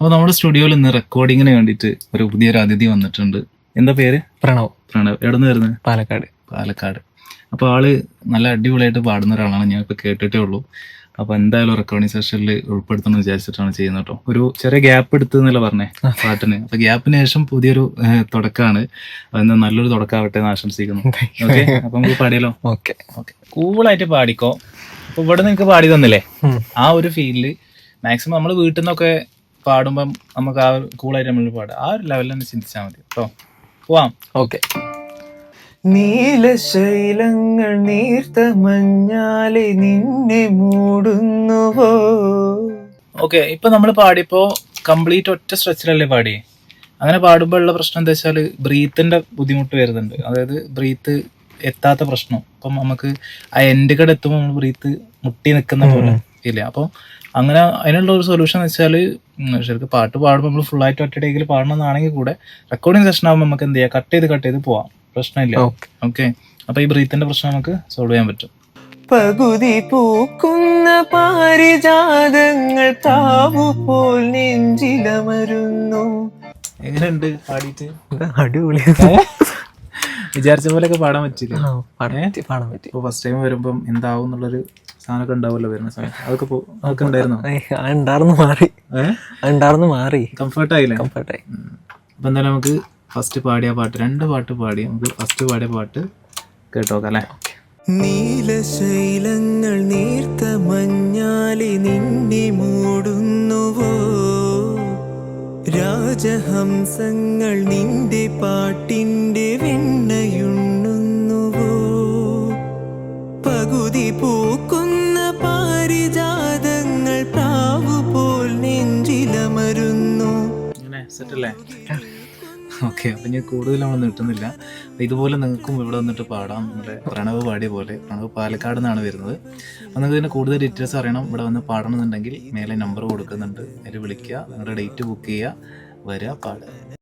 അപ്പോൾ നമ്മുടെ സ്റ്റുഡിയോയിൽ ഇന്ന് റെക്കോർഡിങ്ങിന് വേണ്ടിയിട്ട് ഒരു പുതിയൊരു അതിഥി വന്നിട്ടുണ്ട്. എന്താ പേര്? പ്രണവ്. എവിടെ നിന്ന് വരുന്നത്? പാലക്കാട്. അപ്പോൾ ആള് നല്ല അടിപൊളിയായിട്ട് പാടുന്ന ഒരാളാണ്, ഞാൻ ഇപ്പോൾ കേട്ടിട്ടേ ഉള്ളൂ. അപ്പോൾ എന്തായാലും റെക്കോർഡിംഗ് സെഷനിൽ ഉൾപ്പെടുത്തണം എന്ന് വിചാരിച്ചിട്ടാണ് ചെയ്യുന്നത് കേട്ടോ. ഒരു ചെറിയ ഗ്യാപ്പ് എടുത്ത് എന്നല്ല പറഞ്ഞേ പാട്ടിന്. അപ്പോൾ ഗ്യാപ്പിന് ശേഷം പുതിയൊരു തുടക്കമാണ്. അതെന്താ നല്ലൊരു തുടക്കമാവട്ടെ എന്ന് ആശംസിക്കുന്നു. ഓക്കെ, അപ്പം നമുക്ക് പാടിയല്ലോ. ഓക്കെ. കൂളായിട്ട് പാടിക്കോ. അപ്പോൾ ഇവിടെ നിങ്ങൾക്ക് പാടി തന്നില്ലേ, ആ ഒരു ഫീലില് മാക്സിമം നമ്മൾ വീട്ടിൽ നിന്നൊക്കെ പാടുമ്പം നമുക്ക് ആ കൂളായിട്ട് നമ്മൾ പാടുക, ആ ഒരു ലെവലിൽ തന്നെ ചിന്തിച്ചാൽ മതി കേട്ടോ. പോവാം. ഓക്കെ. നീലശൈലങ്ങൾ നീർത്ത മഞ്ഞാലെ നിന്നെ മൂടുന്നുവോ. ഓക്കെ, ഇപ്പൊ നമ്മൾ പാടിയപ്പോ കംപ്ലീറ്റ് ഒറ്റ സ്ട്രെച്ചിലല്ലേ പാടി. അങ്ങനെ പാടുമ്പോൾ ഉള്ള പ്രശ്നം എന്താ വെച്ചാൽ ബ്രീത്തിന്റെ ബുദ്ധിമുട്ട് വരുന്നുണ്ട്. അതായത് ബ്രീത്ത് എത്താത്ത പ്രശ്നം. അപ്പം നമുക്ക് ആ എൻഡ് കട എത്തുമ്പോൾ നമ്മൾ ബ്രീത്ത് മുട്ടി നിൽക്കുന്ന പോലെ ഇല്ല. അപ്പോൾ അങ്ങനെ അതിനുള്ള ഒരു സൊല്യൂഷൻ എന്ന് വെച്ചാൽ ശരിക്കും പാട്ട് പാടുമ്പോൾ നമ്മൾ ഫുള്ളായിട്ട് ഒറ്റ ടേക്കിൽ പാടണമെന്നാണെങ്കിൽ കൂടെ റെക്കോർഡിംഗ് സെഷൻ ആകുമ്പോൾ നമുക്ക് എന്ത് ചെയ്യാം, കട്ട് ചെയ്ത് പോവാം, പ്രശ്നമില്ല. ഓക്കെ, അപ്പൊ ഈ ബ്രീത്തിന്റെ പ്രശ്നം നമുക്ക് സോൾവ് ചെയ്യാൻ പറ്റും. പകുതി പൂക്കുന്ന പാരിജാതങ്ങൾ താവുപോൽ നെഞ്ചിലമരുന്നു. എങ്ങനെയുണ്ട് പാടിയിട്ട്? അടിപൊളി. വിചാരിച്ച പോലെയൊക്കെ പാടാൻ പറ്റില്ല. പാടാൻ പറ്റി. ഇപ്പൊ ഫസ്റ്റ് ടൈം വരുമ്പം എന്താവും എന്നുള്ളൊരു സാധനമൊക്കെ ഉണ്ടാവുമല്ലോ വരുന്ന സമയത്ത്. അതൊക്കെ ഉണ്ടായിരുന്നോ? ഉണ്ടായിരുന്നു മാറി. കംഫർട്ടായില്ലേ? കംഫർട്ടായി. അപ്പൊ എന്തായാലും നമുക്ക് ഫസ്റ്റ് പാടിയ പാട്ട്, 2 പാട്ട് പാടി നമുക്ക് ഫസ്റ്റ് പാടിയ പാട്ട് കേട്ടോക്കാം അല്ലേ? നീലശൈലങ്ങൾ നീർത്ത മഞ്ഞാലെ നിന്നെ മൂടുന്നുവോ, രാജഹംസങ്ങൾ നിന്റെ പാട്ടിന്റെ വെണ്ണയുണ്ണുന്നുവോ, പകുതി പൂക്കുന്ന പാരിജാതങ്ങൾ പ്രാവുപോൽ നെഞ്ചിലമരുന്നു. സെറ്റല്ലേ? ഓക്കെ, അപ്പം ഞാൻ കൂടുതൽ നമ്മൾ നീട്ടുന്നില്ല. ഇതുപോലെ നിങ്ങൾക്കും ഇവിടെ വന്നിട്ട് പാടാം. നമ്മുടെ പ്രണവ് പാടിയ പോലെ. പ്രണവ് പാലക്കാട് നിന്നാണ് വരുന്നത്. അപ്പം നിങ്ങൾക്ക് ഇതിൻ്റെ കൂടുതൽ ഡീറ്റെയിൽസ് അറിയണം, ഇവിടെ വന്ന് പാടണമെന്നുണ്ടെങ്കിൽ മേലെ നമ്പർ കൊടുക്കുന്നുണ്ട്, അതിൽ വിളിക്കുക, നിങ്ങളുടെ ഡേറ്റ് ബുക്ക് ചെയ്യുക, വരിക, പാടുക.